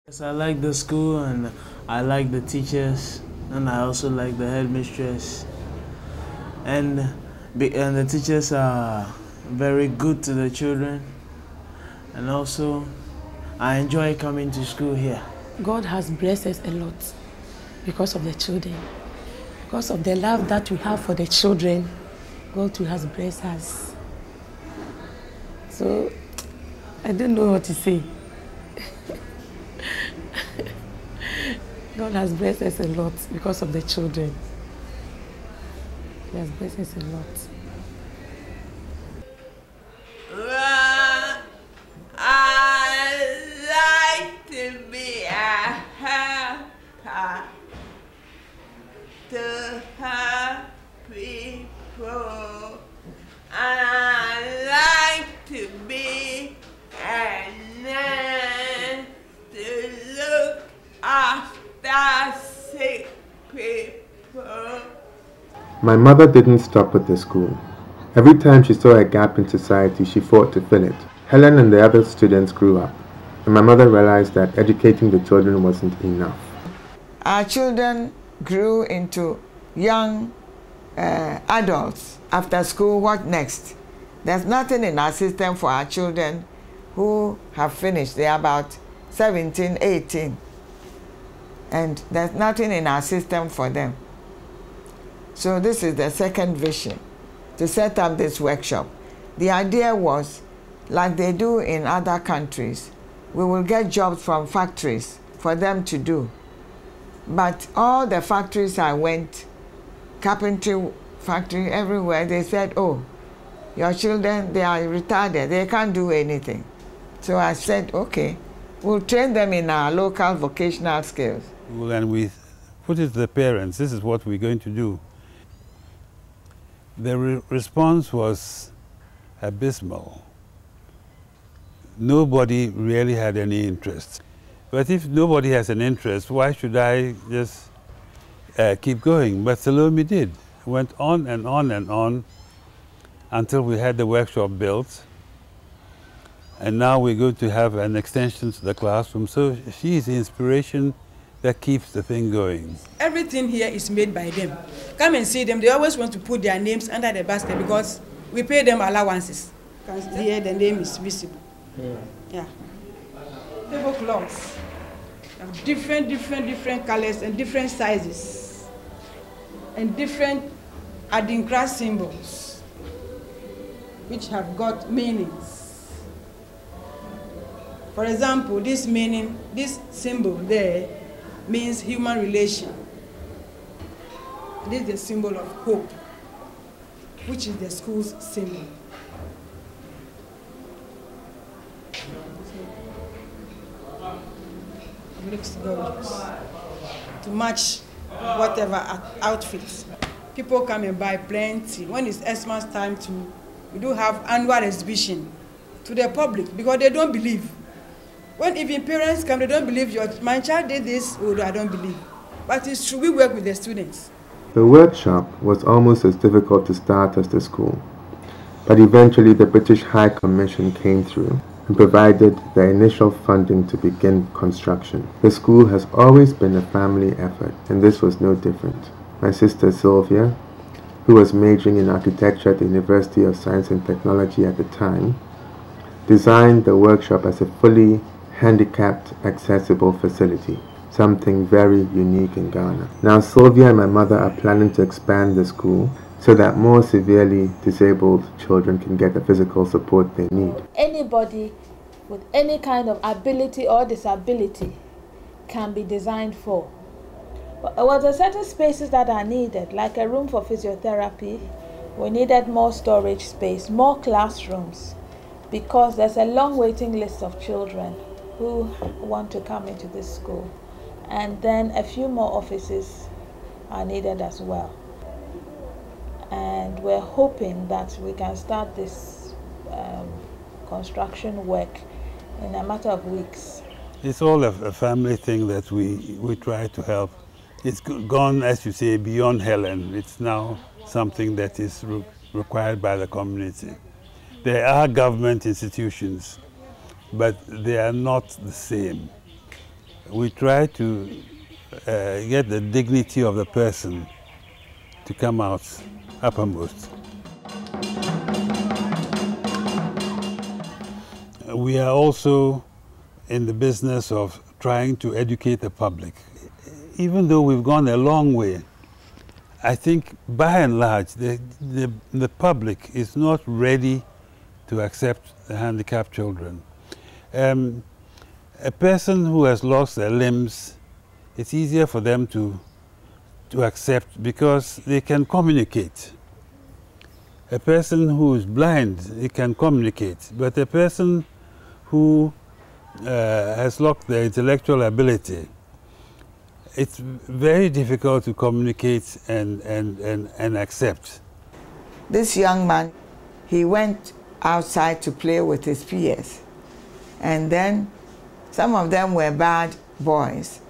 Yes, I like the school and I like the teachers and I also like the headmistress. And the teachers are very good to the children. And also, I enjoy coming to school here. God has blessed us a lot because of the children. Because of the love that we have for the children, God too has blessed us. So, I don't know what to say. God has blessed us a lot because of the children. He has blessed us a lot. I like to be a helper to help people. I like to be a nurse to look after sick people. My mother didn't stop at the school. Every time she saw a gap in society, she fought to fill it. Helen and the other students grew up, and my mother realized that educating the children wasn't enough. Our children grew into young adults. After school, what next? There's nothing in our system for our children who have finished. They're about 17, 18. And there's nothing in our system for them. So this is the second vision, to set up this workshop. The idea was, like they do in other countries, we will get jobs from factories for them to do. But all the factories I went, carpentry factory, everywhere, they said, oh, your children, they are retarded, they can't do anything. So I said, okay, we'll train them in our local vocational skills. Well, and we put it to the parents, this is what we're going to do. The response was abysmal. Nobody really had any interest. But if nobody has an interest, why should I just keep going? But Salome did. Went on and on and on until we had the workshop built. And now we're going to have an extension to the classroom. So she is the inspiration that keeps the thing going. Everything here is made by them. Come and see them. They always want to put their names under the basket because we pay them allowances. Here the name is visible. Yeah. Tablecloths of different colors and different sizes and different Adinkra symbols which have got meanings. For example, this meaning, this symbol there means human relation. This is the symbol of hope, which is the school's symbol. It looks gorgeous to match whatever outfits. People come and buy plenty. When it's Xmas time too, we do have annual exhibition to the public because they don't believe. When even parents come, they don't believe my child did this, oh, I don't believe. But it's true, we work with the students. The workshop was almost as difficult to start as the school, but eventually the British High Commission came through and provided the initial funding to begin construction. The school has always been a family effort, and this was no different. My sister Sylvia, who was majoring in architecture at the University of Science and Technology at the time, designed the workshop as a fully handicapped accessible facility, something very unique in Ghana. Now Sylvia and my mother are planning to expand the school so that more severely disabled children can get the physical support they need. Anybody with any kind of ability or disability can be designed for. But there were certain spaces that are needed, like a room for physiotherapy. We needed more storage space, more classrooms, because there's a long waiting list of children who want to come into this school. And then a few more offices are needed as well. And we're hoping that we can start this construction work in a matter of weeks. It's all a family thing that we try to help. It's gone, as you say, beyond Helen. It's now something that is required by the community. There are government institutions, but they are not the same. we try to get the dignity of the person to come out uppermost. We are also in the business of trying to educate the public. Even though we've gone a long way, I think by and large the public is not ready to accept the handicapped children. A person who has lost their limbs, it's easier for them to accept because they can communicate. A person who is blind, he can communicate, but a person who has lost their intellectual ability, it's very difficult to communicate and accept. This young man, he went outside to play with his peers. And then some of them were bad boys.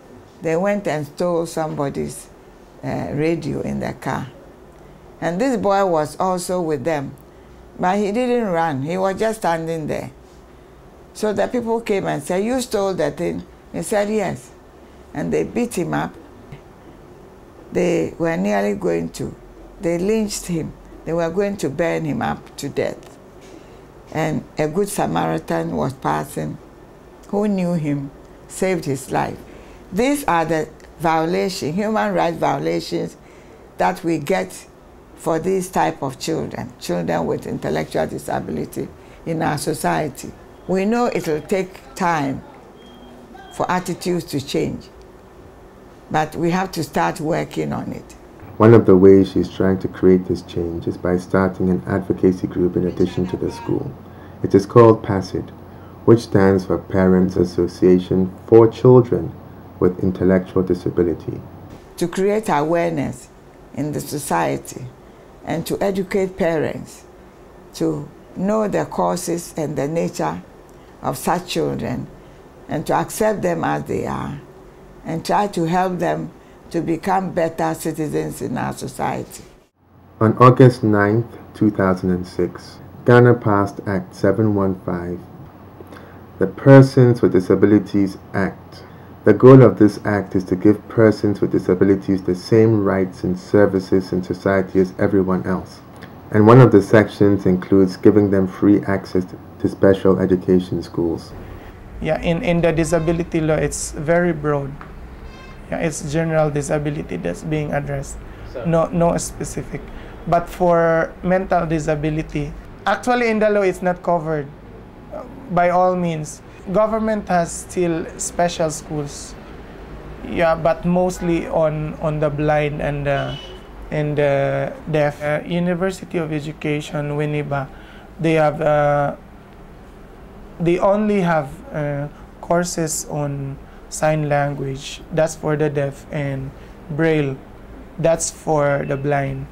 They went and stole somebody's radio in the car. And this boy was also with them. But he didn't run. He was just standing there. So the people came and said, "You stole the thing?" He said, "Yes." And they beat him up. They were nearly going to. They lynched him. They were going to burn him up to death. And a good Samaritan was passing, who knew him, saved his life. These are the violations, human rights violations, that we get for these type of children, children with intellectual disability in our society. We know it will take time for attitudes to change, but we have to start working on it. One of the ways she's trying to create this change is by starting an advocacy group in addition to the school. It is called PASID, which stands for Parents Association for Children with Intellectual Disability. To create awareness in the society and to educate parents to know the causes and the nature of such children and to accept them as they are and try to help them to become better citizens in our society. On August 9, 2006, Ghana passed Act 715, the Persons with Disabilities Act. The goal of this act is to give persons with disabilities the same rights and services in society as everyone else. And one of the sections includes giving them free access to special education schools. Yeah, in the disability law, it's very broad. Yeah, it's general disability that's being addressed, no specific. But for mental disability, actually in the law it's not covered by all means. Government has still special schools, yeah, but mostly on the blind and the deaf. University of Education, Winneba, they only have courses on sign language. That's for the deaf, and Braille, that's for the blind.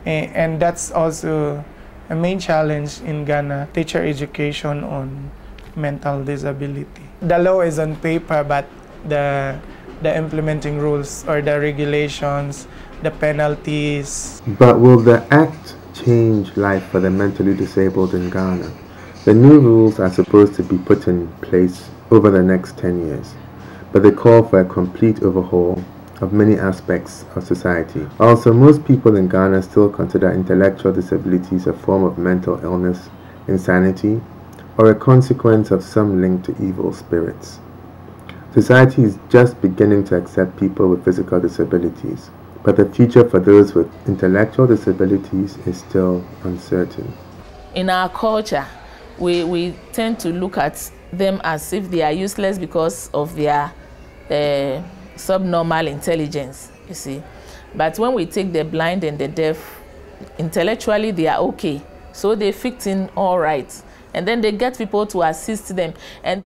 And that's also a main challenge in Ghana, teacher education on mental disability. The law is on paper, but the implementing rules or the regulations, the penalties. But will the act change life for the mentally disabled in Ghana? The new rules are supposed to be put in place over the next 10 years, but they call for a complete overhaul of many aspects of society. Also, most people in Ghana still consider intellectual disabilities a form of mental illness, insanity, or a consequence of some link to evil spirits. Society is just beginning to accept people with physical disabilities, but the future for those with intellectual disabilities is still uncertain. In our culture, we tend to look at them as if they are useless because of their subnormal intelligence, you see. But when we take the blind and the deaf, intellectually they are okay, so they fit in all right. And then they get people to assist them. And